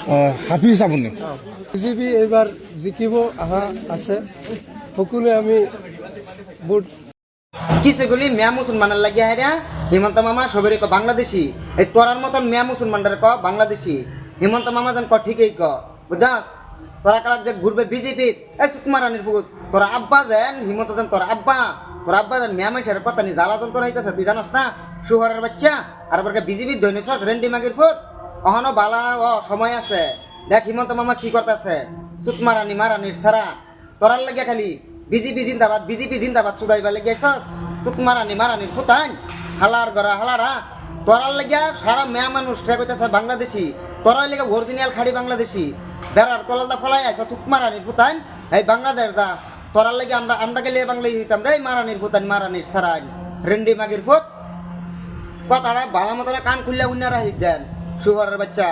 হাফিজ আপুনি বিজেপি এইবাৰ জিকিব আশা আছে। সকলোৱে আমি ভোট কিছুগুলি মিয়া মুসলমানের লাগিয়া হেরা হিমন্ত মামা সবেরই ক বাংলাদেশি এই তোরার মতন মিয়া মুসলমানদের ক বাংলাদেশি হিমন্ত মামা যেন ক ঠিকই ক বুঝাস তোরা কালাক যে ঘুরবে বিজেপি এই সুকুমারানির পুত তোরা আব্বা যেন হিমন্ত যেন তোর আব্বা যেন মিয়া মানুষের কথা নি জ্বালা যন্ত্র হইতেছে তুই জানাস না সুহরের বাচ্চা আর আবার বিজেপির ধৈর্য রেন্ডি মাগির পুত অহনো বালা সময় আছে দেখ হিমন্ত মামা কি করতেছে সুকুমারানির ছাড়া তোরার লাগিয়া খালি বিজেপি জিন্দাবাদ চুদাইবা লেগেছস তুক মারানির ফুতাইন হালার গড়া হালারা তোরার লেগিয়া সারা মেয়া মানুষ কইতেছে বাংলাদেশি তোরাই লেগে অরিজিনাল খাড়ি বাংলাদেশি বেড়ার তলালদা ফলাই আইছ তুক মারানির ফুতাইন এই বাংলাদেশ যা তোরার লেগে আমরা গেলে বাংলাই হইতাম রে মারানির ফুতাইন মারানির সারাইন রেন্ডি মাগির ফুত কথাটা ভালো মতো কান খুললে উন্নারা হিত যান সুহরের বাচ্চা